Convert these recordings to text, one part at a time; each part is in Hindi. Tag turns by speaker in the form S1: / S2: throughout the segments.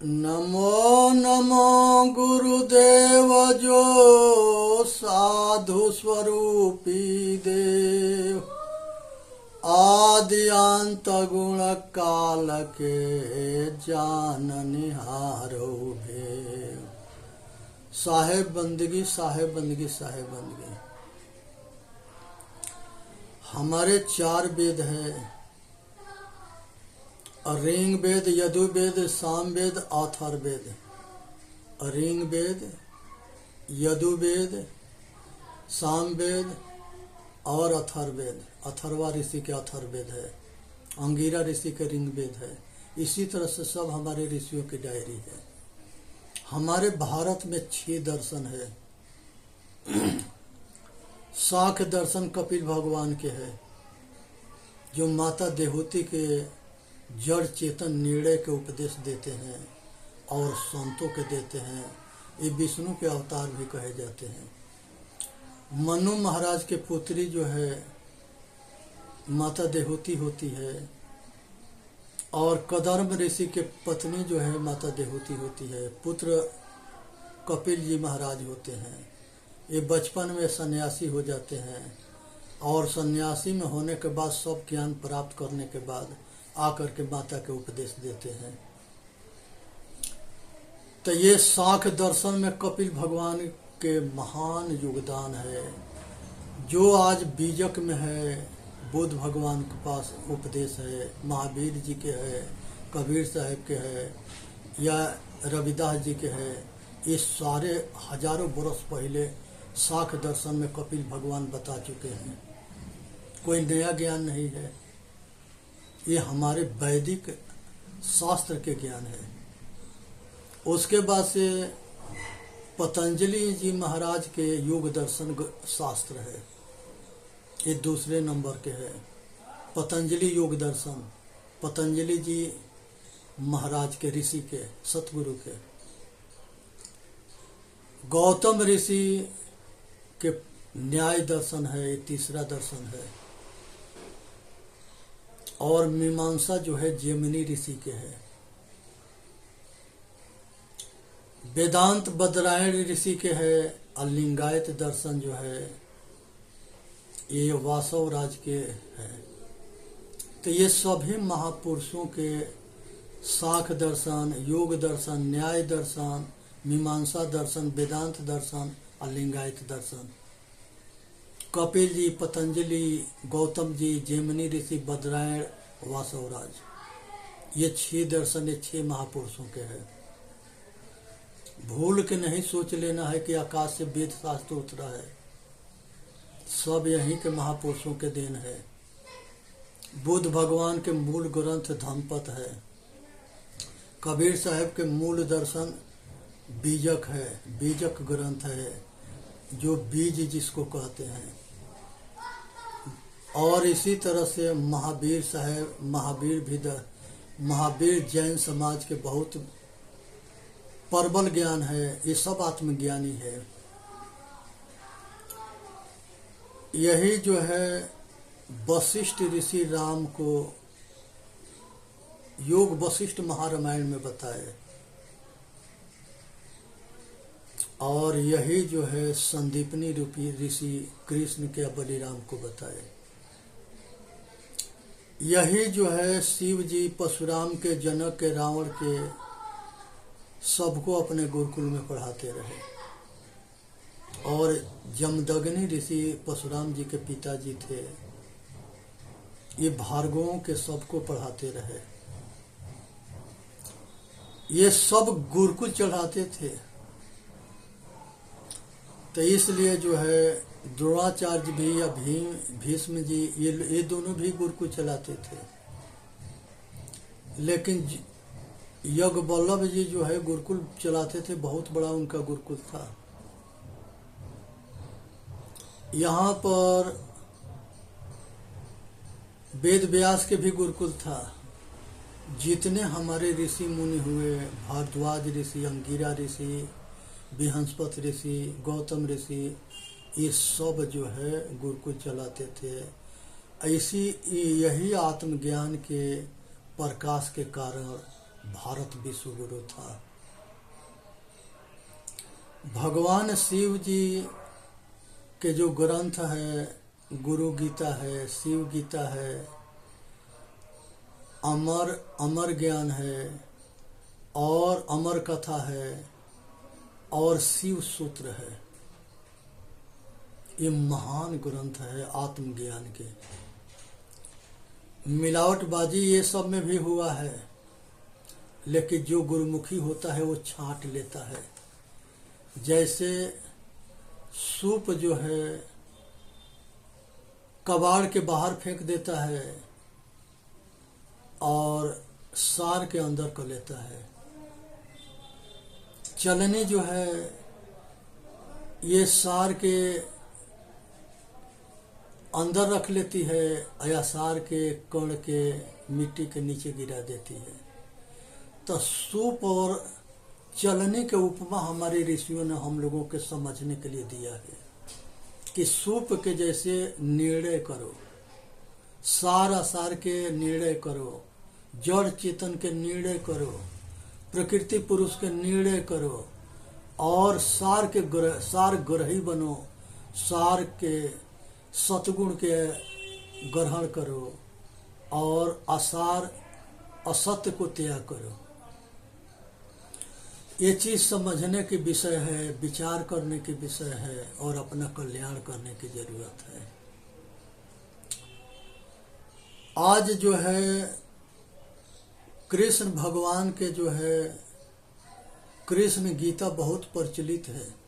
S1: नमो नमो गुरुदेव जो साधु स्वरूपी देव, आदि अंत गुण काल के जान निहारो भेव। साहेब बंदगी, साहेब बंदगी, साहेब बंदगी। हमारे 4 वेद है, ऋग वेद, यजुर्वेद, सामवेद, अथर्ववेद। ऋग वेद, यजुर्वेद, सामवेद और अथर्ववेद। अथर्वा ऋषि के अथर्ववेद है, अंगिरा ऋषि के ऋग्वेद है। इसी तरह से सब हमारे ऋषियों की डायरी है। हमारे भारत में 6 दर्शन है। शाक्य दर्शन कपिल भगवान के है, जो माता देहूती के जड़ चेतन निर्णय के उपदेश देते हैं और संतों के देते हैं। ये विष्णु के अवतार भी कहे जाते हैं। मनु महाराज के पुत्री जो है माता देहूती होती है, और कदर्म ऋषि के पत्नी जो है माता देहूती होती है। पुत्र कपिल जी महाराज होते हैं। ये बचपन में सन्यासी हो जाते हैं, और सन्यासी में होने के बाद सब ज्ञान प्राप्त करने के बाद आकर के माता के उपदेश देते हैं। तो ये शाक्य दर्शन में कपिल भगवान के महान योगदान है, जो आज बीजक में है। बुद्ध भगवान के पास उपदेश है, महावीर जी के है, कबीर साहब के है, या रविदास जी के है। ये सारे हजारों बरस पहले शाक्य दर्शन में कपिल भगवान बता चुके हैं। कोई नया ज्ञान नहीं है, ये हमारे वैदिक शास्त्र के ज्ञान है। उसके बाद से पतंजलि जी महाराज के योग दर्शन शास्त्र है, ये दूसरे नंबर के है। पतंजलि योग दर्शन, पतंजलि जी महाराज के, ऋषि के, सतगुरु के। गौतम ऋषि के न्याय दर्शन है, ये तीसरा दर्शन है। और मीमांसा जो है जैमिनी ऋषि के है। वेदांत बदरायण ऋषि के है। और लिंगायत दर्शन जो है ये वासव राज के है। तो ये सभी महापुरुषों के शाक्य दर्शन, योग दर्शन, न्याय दर्शन, मीमांसा दर्शन, वेदांत दर्शन और लिंगायत दर्शन। कपिल जी, पतंजलि, गौतम जी, जैमिनी ऋषि, बदरायण, वासवराज, ये 6 दर्शन, ये 6 महापुरुषों के हैं। भूल के नहीं सोच लेना है कि आकाश से वेद शास्त्र उतरा है। सब यहीं के महापुरुषों के देन है। बुद्ध भगवान के मूल ग्रंथ धम्मपद है। कबीर साहब के मूल दर्शन बीजक है, बीजक ग्रंथ है, जो बीज जिसको कहते हैं। और इसी तरह से महावीर साहब, महावीर जैन समाज के बहुत प्रबल ज्ञान है। ये सब आत्मज्ञानी है। यही जो है वशिष्ठ ऋषि राम को योग वशिष्ठ महारामायण में बताए, और यही जो है संदीपनी रूपी ऋषि कृष्ण के बलिराम को बताए। यही जो है शिव जी परशुराम के, जनक के, रावण के, सबको अपने गुरुकुल में पढ़ाते रहे। और जमदग्नि ऋषि परशुराम जी के पिताजी थे। ये भार्गवों के सबको पढ़ाते रहे। ये सब गुरुकुल चढ़ाते थे। तो इसलिए जो है द्रोणाचार्य भी या भीष्म जी, ये दोनों भी गुरुकुल चलाते थे। लेकिन यज्ञवल्लभ जी जो है गुरुकुल चलाते थे, बहुत बड़ा उनका गुरुकुल था। यहाँ पर वेद व्यास के भी गुरुकुल था। जितने हमारे ऋषि मुनि हुए, भारद्वाज ऋषि, अंगिरा ऋषि, बृहस्पति ऋषि, गौतम ऋषि, ये सब जो है गुरुकुल चलाते थे। ऐसी यही आत्मज्ञान के प्रकाश के कारण भारत विश्व गुरु था। भगवान शिव जी के जो ग्रंथ है, गुरु गीता है, शिव गीता है, अमर ज्ञान है और अमर कथा है और शिव सूत्र है। ये महान ग्रंथ है आत्मज्ञान के। मिलावटबाजी ये सब में भी हुआ है, लेकिन जो गुरुमुखी होता है वो छांट लेता है। जैसे सूप जो है कबाड़ के बाहर फेंक देता है और सार के अंदर कर लेता है। चलनी जो है ये सार के अंदर रख लेती है या सार के कण के मिट्टी के नीचे गिरा देती है। तो सूप और चलनी के उपमा हमारे ऋषियों ने हम लोगों के समझने के लिए दिया है कि सूप के जैसे निर्णय करो, सार असार के निर्णय करो, जड़ चेतन के निर्णय करो, प्रकृति पुरुष के निर्णय करो और सार ग्रही बनो, सार के सतगुण के ग्रहण करो और असार असत्य को त्याग करो। ये चीज समझने की विषय है, विचार करने की विषय है और अपना कल्याण करने की जरूरत है। आज जो है कृष्ण भगवान के जो है कृष्ण गीता बहुत प्रचलित है।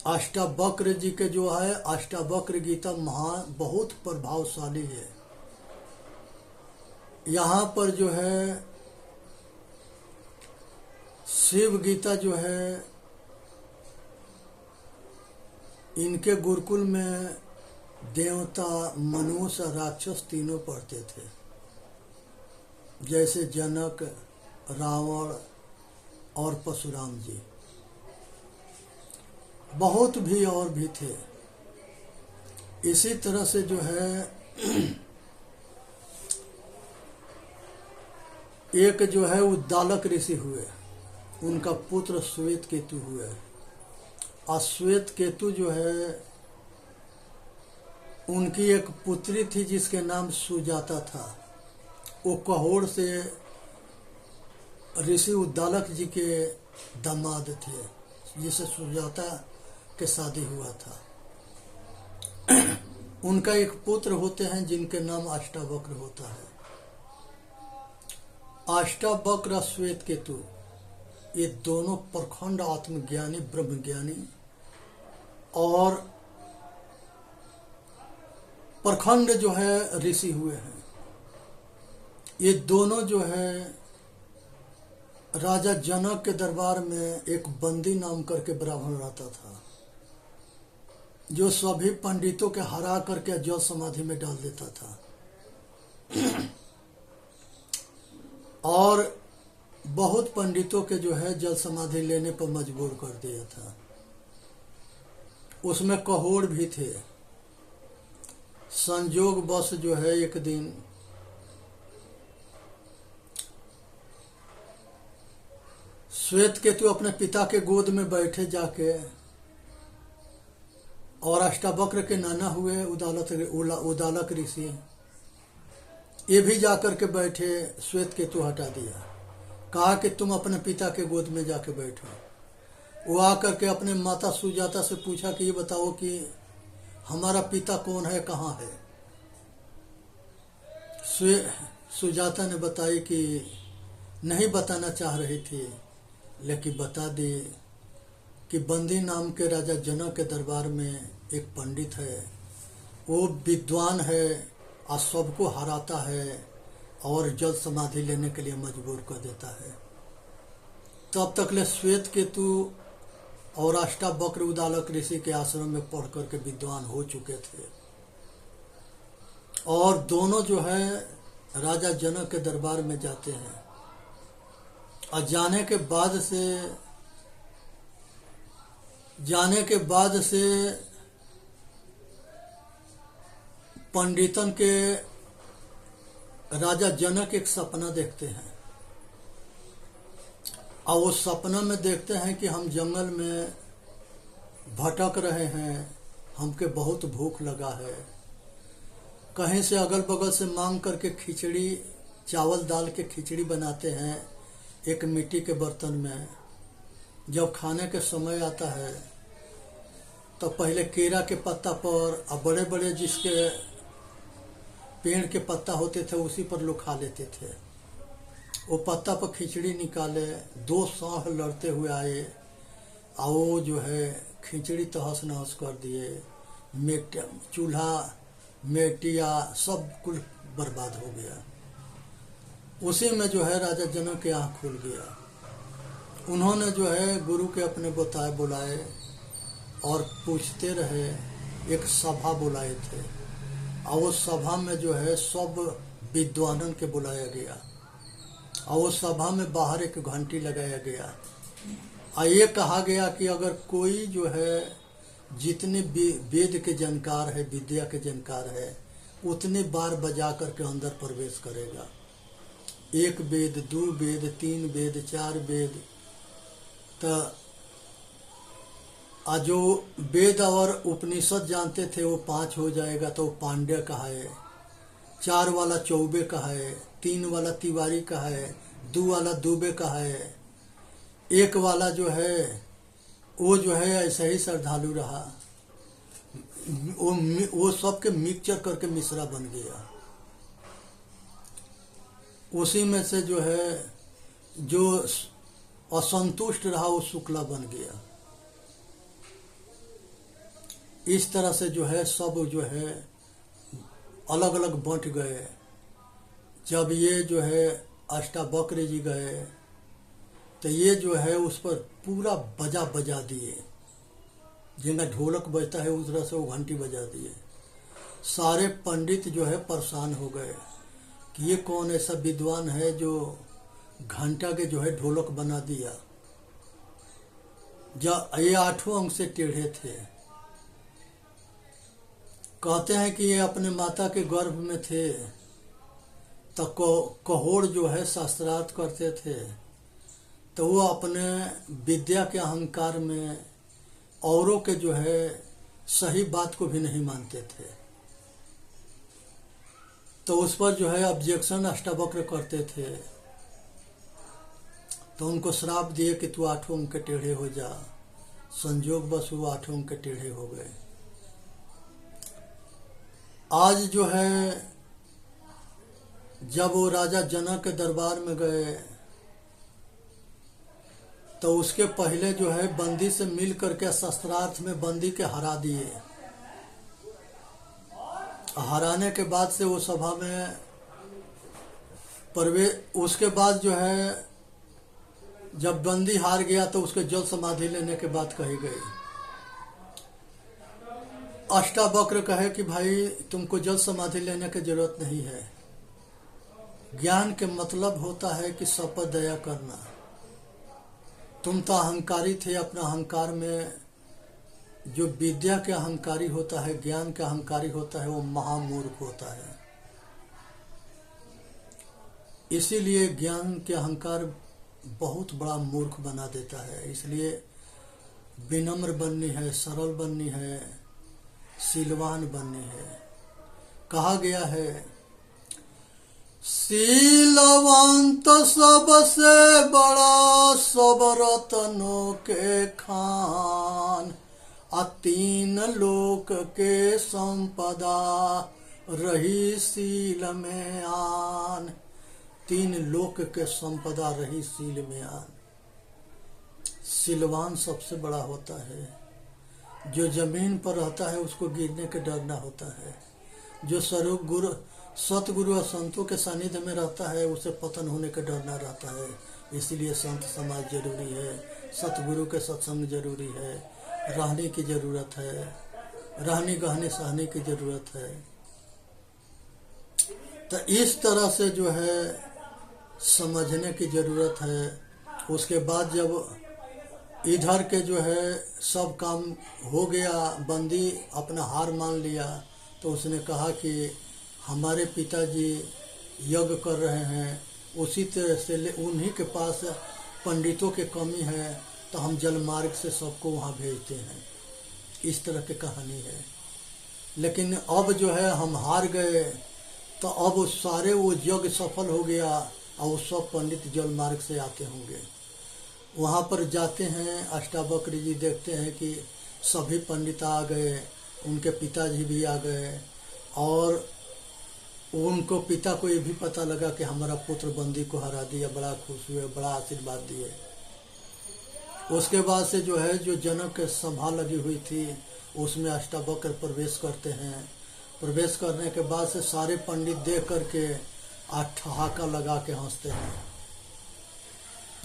S1: अष्टावक्र जी के जो है अष्टावक्र गीता बहुत प्रभावशाली है। यहाँ पर जो है शिव गीता जो है इनके गुरुकुल में देवता, मनुष्य, राक्षस तीनों पढ़ते थे। जैसे जनक, रावण और परशुराम जी, बहुत भी और भी थे। इसी तरह से जो है एक जो है उद्दालक ऋषि हुए, उनका पुत्र श्वेत केतु हुए। और श्वेत केतु जो है उनकी एक पुत्री थी जिसके नाम सुजाता था। वो कहोड़ से ऋषि उद्दालक जी के दामाद थे, जिसे सुजाता के शादी हुआ था। उनका एक पुत्र होते हैं जिनके नाम अष्टावक्र होता है। अष्टावक्र और श्वेत केतु ये दोनों प्रखंड आत्मज्ञानी, ब्रह्मज्ञानी और प्रखंड जो है ऋषि हुए हैं। ये दोनों जो है राजा जनक के दरबार में एक बंदी नाम करके ब्राह्मण रहता था, जो सभी पंडितों के हरा करके जल समाधि में डाल देता था और बहुत पंडितों के जो है जल समाधि लेने पर मजबूर कर दिया था। उसमें कहोड़ भी थे। संजोग बस जो है एक दिन श्वेत केतु अपने पिता के गोद में बैठे जाके, और अष्टावक्र के नाना हुए उद्दालक ऋषि, ये भी जाकर के बैठे। श्वेत केतु हटा दिया, कहा कि तुम अपने पिता के गोद में जाके बैठो। वो आकर के अपने माता सुजाता से पूछा कि ये बताओ कि हमारा पिता कौन है, कहाँ है। सुजाता ने बताई कि नहीं बताना चाह रही थी, लेकिन बता दी कि बंदी नाम के राजा जनक के दरबार में एक पंडित है, वो विद्वान है और सबको हराता है और जल समाधि लेने के लिए मजबूर कर देता है। तब तक ले श्वेत केतु और अष्टावक्र उद्दालक ऋषि के आश्रम में पढ़ करके विद्वान हो चुके थे और दोनों जो है राजा जनक के दरबार में जाते हैं। और जाने के बाद से पंडितन के राजा जनक एक सपना देखते हैं और वो सपना में देखते हैं कि हम जंगल में भटक रहे हैं, हमके बहुत भूख लगा है। कहीं से अगल बगल से मांग करके खिचड़ी, चावल डाल के खिचड़ी बनाते हैं एक मिट्टी के बर्तन में। जब खाने के समय आता है तो पहले केरा के पत्ता पर और बड़े बड़े जिसके पेड़ के पत्ता होते थे उसी पर लोग खा लेते थे। वो पत्ता पर खिचड़ी निकाले, 2 सांड लड़ते हुए आए और वो जो है खिचड़ी तहस नहस कर दिए। चूल्हा मेटिया सब कुल बर्बाद हो गया। उसी में जो है राजा जनक के आँख खुल गया। उन्होंने जो है गुरु के अपने बुलाए और पूछते रहे। एक सभा बुलाए थे और वो सभा में जो है सब विद्वानन के बुलाया गया और वो सभा में बाहर एक घंटी लगाया गया और ये कहा गया कि अगर कोई जो है जितने वेद के जानकार है, विद्या के जानकार है, उतने बार बजा करके अंदर प्रवेश करेगा। 1 वेद, 2 वेद, 3 वेद, 4 वेद, तो जो वेद और उपनिषद जानते थे वो 5 हो जाएगा तो वो पांड्य कहाए, 4 वाला चौबे कहाए, 3 वाला तिवारी कहाए, 2 वाला दुबे कहाए, 1 वाला जो है वो जो है ऐसे ही श्रद्धालु रहा। वो सबके मिक्सचर करके मिश्रा बन गया। उसी में से जो है जो असंतुष्ट रहा वो शुक्ला बन गया। इस तरह से जो है सब जो है अलग अलग बंट गए। जब ये जो है अष्टावक्र जी गए तो ये जो है उस पर पूरा बजा दिए, जिनका ढोलक बजता है उस तरह से वो घंटी बजा दिए। सारे पंडित जो है परेशान हो गए कि ये कौन ऐसा विद्वान है जो घंटा के जो है ढोलक बना दिया। जब ये 8 अंग से टेढ़े थे। कहते हैं कि ये अपने माता के गर्भ में थे तो कहोड़ जो है शास्त्रार्थ करते थे, तो वो अपने विद्या के अहंकार में औरों के जो है सही बात को भी नहीं मानते थे। तो उस पर जो है ऑब्जेक्शन अष्टावक्र करते थे। तो उनको श्राप दिए कि तू 8 अंग के टेढ़े हो जा। संजोग बस वो 8 अंग के टेढ़े हो गए। आज जो है जब वो राजा जनक के दरबार में गए तो उसके पहले जो है बंदी से मिल करके शस्त्रार्थ में बंदी के हरा दिए। हराने के बाद से वो सभा में उसके बाद जो है जब बंदी हार गया तो उसके जल समाधि लेने के बाद कही गई। अष्टावक्र कहे कि भाई तुमको जल समाधि लेने की जरूरत नहीं है। ज्ञान के मतलब होता है कि सब पर दया करना। तुम तो अहंकारी थे, अपना अहंकार में जो विद्या के अहंकारी होता है, ज्ञान के अहंकारी होता है, वो महामूर्ख होता है। इसीलिए ज्ञान के अहंकार बहुत बड़ा मूर्ख बना देता है। इसलिए विनम्र बननी है, सरल बननी है, शीलवान बननी है। कहा गया है शीलवंत सबसे बड़ा सब रत्नों के खान, 3 लोक के संपदा रही शील में आन। 3 लोक के संपदा रही शील में आन। शीलवान सबसे बड़ा होता है। जो जमीन पर रहता है उसको गिरने के डर ना होता है। जो सतगुरु और संतों के सानिध्य में रहता है उसे पतन होने का डर ना रहता है। इसलिए संत समाज जरूरी है, सतगुरु के सत्संग जरूरी है, रहने की जरूरत है, रहने गहने सहने की जरूरत है। तो इस तरह से जो है समझने की जरूरत है। उसके बाद जब इधर के जो है सब काम हो गया, बंदी अपना हार मान लिया, तो उसने कहा कि हमारे पिताजी यज्ञ कर रहे हैं, उसी तरह से उन्हीं के पास पंडितों की कमी है तो हम जल मार्ग से सबको वहाँ भेजते हैं। इस तरह की कहानी है। लेकिन अब जो है हम हार गए, तो अब सारे वो यज्ञ सफल हो गया और वो सब पंडित जल मार्ग से आते होंगे। वहाँ पर जाते हैं, अष्टावक्र जी देखते हैं कि सभी पंडित आ गए, उनके पिताजी भी आ गए, और उनको पिता को ये भी पता लगा कि हमारा पुत्र बंदी को हरा दिया। बड़ा खुश हुए, बड़ा आशीर्वाद दिए। उसके बाद से जो है जो जनक के सभा लगी हुई थी उसमें अष्टावक्र प्रवेश करते हैं। प्रवेश करने के बाद से सारे पंडित देख करके ठहाका लगा के हंसते हैं।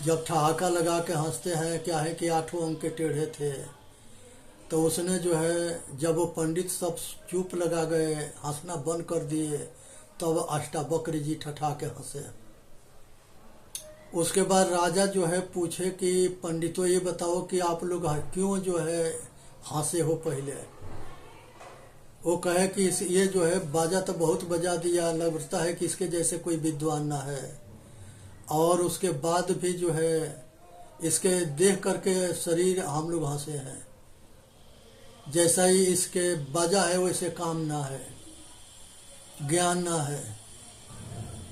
S1: जब ठहाका लगा के हंसते हैं, क्या है कि 8 अंक के टेढ़े थे, तो उसने जो है जब वो पंडित सब चुप लगा गए, हंसना बंद कर दिए, तब अष्टावक्र जी ठठा के हंसे। उसके बाद राजा जो है पूछे कि पंडितों ये बताओ कि आप लोग क्यों जो है हंसे हो पहले। वो कहे कि ये जो है बाजा तो बहुत बजा दिया, लगता है कि इसके जैसे कोई विद्वान ना है, और उसके बाद भी जो है इसके देख करके शरीर हम लोग हंसे हैं। जैसा ही इसके बाजा है वैसे काम ना है, ज्ञान ना है।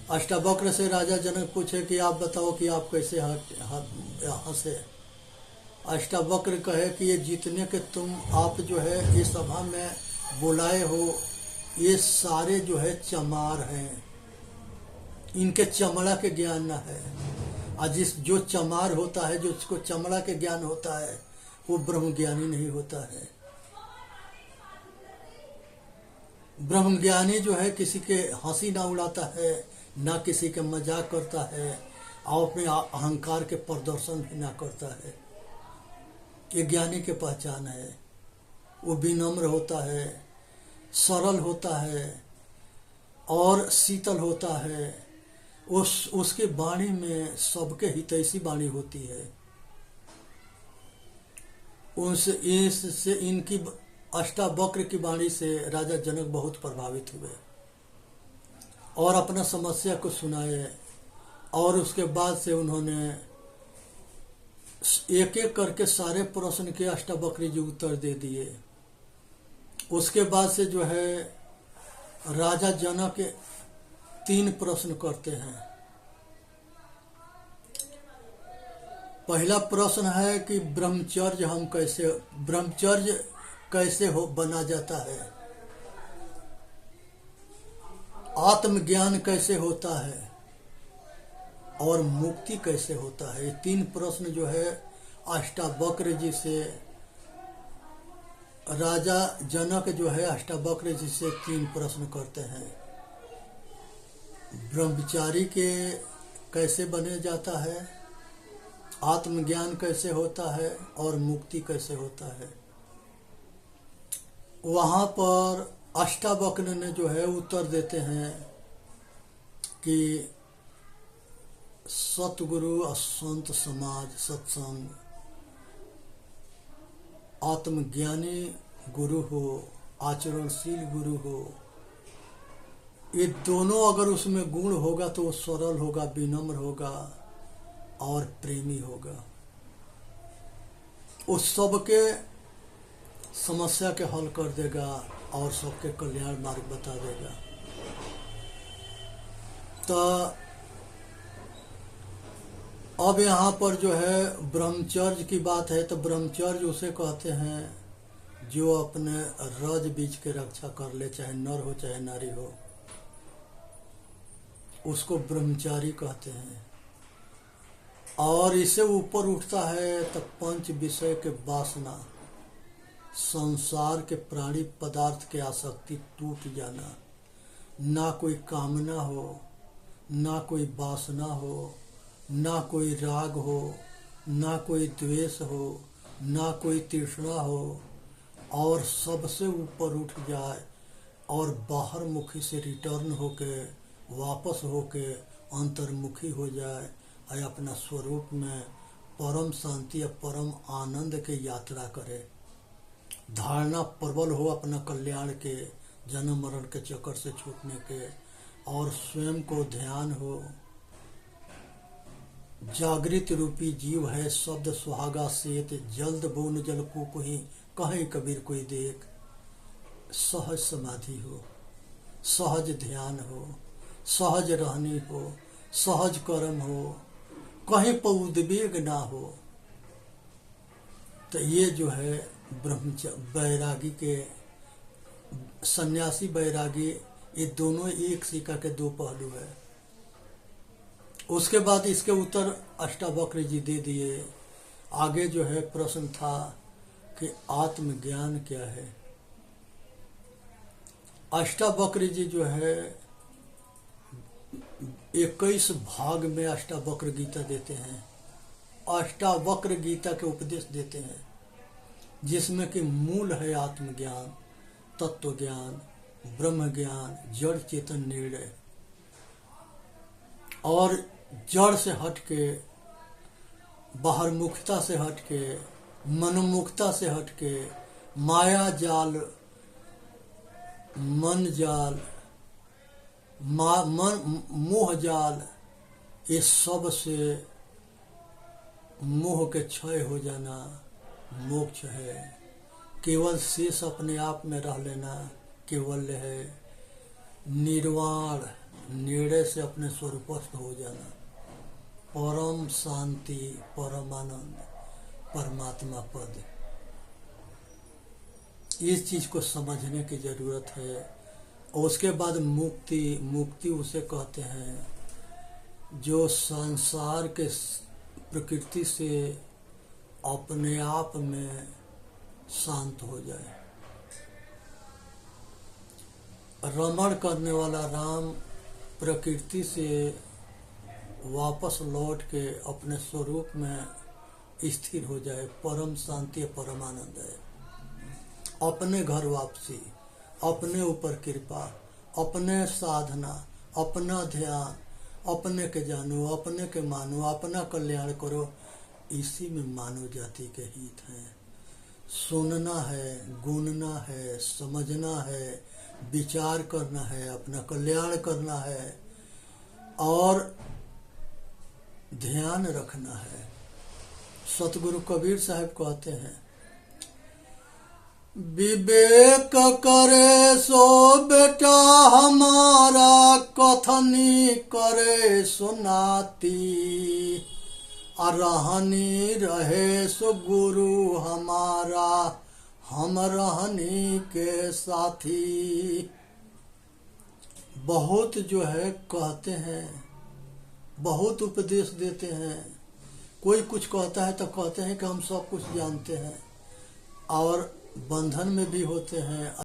S1: अष्टावक्र से राजा जनक पूछे कि आप बताओ कि आप कैसे हंसे। अष्टावक्र कहे कि ये जितने के तुम आप जो है इस सभा में बुलाए हो, ये सारे जो है चमार हैं, इनके चमड़ा के ज्ञान न है। और जो चमार होता है, जो जिसको चमड़ा के ज्ञान होता है, वो ब्रह्मज्ञानी नहीं होता है। ब्रह्मज्ञानी जो है किसी के हंसी ना उड़ाता है, ना किसी के मजाक करता है, और अपने अहंकार के प्रदर्शन भी ना करता है। ये ज्ञानी की पहचान है। वो विनम्र होता है, सरल होता है और शीतल होता है। उसके वाणी में सबके हितैषी वाणी होती है। इससे इनकी अष्टावक्र की वाणी से राजा जनक बहुत प्रभावित हुए और अपना समस्या को सुनाए, और उसके बाद से उन्होंने एक एक करके सारे प्रश्न के अष्टावक्र जी उत्तर दे दिए। उसके बाद से जो है राजा जनक 3 प्रश्न करते हैं। पहला प्रश्न है कि ब्रह्मचर्य कैसे हो बना जाता है, आत्मज्ञान कैसे होता है, और मुक्ति कैसे होता है। ये 3 प्रश्न जो है अष्टावक्र जी से राजा जनक जो है अष्टावक्र जी से 3 प्रश्न करते हैं। ब्रह्मचारी के कैसे बने जाता है, आत्मज्ञान कैसे होता है, और मुक्ति कैसे होता है। वहाँ पर अष्टावक्र ने जो है उत्तर देते हैं कि सतगुरु, संत समाज, सत्संग, आत्मज्ञानी गुरु हो, आचरणशील गुरु हो, ये दोनों अगर उसमें गुण होगा तो वो सरल होगा, विनम्र होगा और प्रेमी होगा। उस सबके समस्या के हल कर देगा और सबके कल्याण मार्ग बता देगा। तो अब यहाँ पर जो है ब्रह्मचर्य की बात है, तो ब्रह्मचर्य उसे कहते हैं जो अपने रज बीज के रक्षा कर ले, चाहे नर हो चाहे नारी हो, उसको ब्रह्मचारी कहते हैं। और इससे ऊपर उठता है तो 5 विषय के वासना, संसार के प्राणी पदार्थ के आसक्ति टूट जाना, ना कोई कामना हो, ना कोई वासना हो, ना कोई राग हो, ना कोई द्वेष हो, ना कोई तृष्णा हो, और सबसे ऊपर उठ जाए और बाहर मुखी से रिटर्न होके वापस होके अंतर्मुखी हो जाए और अपना स्वरूप में परम शांति और परम आनंद की यात्रा करे। धारणा प्रबल हो अपना कल्याण के, जन्म मरण के चक्कर से छूटने के, और स्वयं को ध्यान हो। जागृत रूपी जीव है शब्द सुहागा सेत, जल्द बोन जल को कोई कहीं कबीर कोई देख। सहज समाधि हो, सहज ध्यान हो, सहज रहनी हो, सहज कर्म हो, कहीं पर उद्वेग ना हो। तो ये जो है बैरागी के, सन्यासी बैरागी, ये दोनों एक सिक्का के दो पहलू है। उसके बाद इसके उत्तर अष्टावक्र जी दे दिए। आगे जो है प्रश्न था कि आत्मज्ञान क्या है। अष्टावक्र जी जो है 21 भाग में अष्टावक्र गीता देते हैं, अष्टावक्र गीता के उपदेश देते हैं, जिसमें कि मूल है आत्मज्ञान, तत्व ज्ञान, ब्रह्म ज्ञान, जड़ चेतन निर्णय। और जड़ से हटके, बाहरमुखता से हटके, मनोमुखता से हटके, माया जाल, मन जाल, मोह जाल, इस सब से मोह के क्षय हो जाना मोक्ष है। केवल शेष अपने आप में रह लेना केवल है। निर्वाण, निर्णय से अपने स्वरूपस्थ हो जाना, परम शांति, परम आनंद, परमात्मा पद। इस चीज को समझने की जरूरत है। और उसके बाद मुक्ति, मुक्ति उसे कहते हैं जो संसार के प्रकृति से अपने आप में शांत हो जाए। रमण करने वाला राम प्रकृति से वापस लौट के अपने स्वरूप में स्थिर हो जाए। परम शांति, परम आनंद है। अपने घर वापसी, अपने ऊपर कृपा, अपने साधना, अपना ध्यान, अपने के जानो, अपने के मानो, अपना कल्याण करो। इसी में मानव जाति के हित है। सुनना है, गुनना है, समझना है, विचार करना है, अपना कल्याण करना है और ध्यान रखना है। सतगुरु कबीर साहब कहते हैं, विवेक करे सो बेटा हमारा, कथनी करे सो नाती, रहनी रहे सो गुरु हमारा, हम रहनी के साथी। बहुत जो है कहते हैं, बहुत उपदेश देते हैं। कोई कुछ कहता है तो कहते हैं कि हम सब कुछ जानते हैं, और बंधन में भी होते हैं।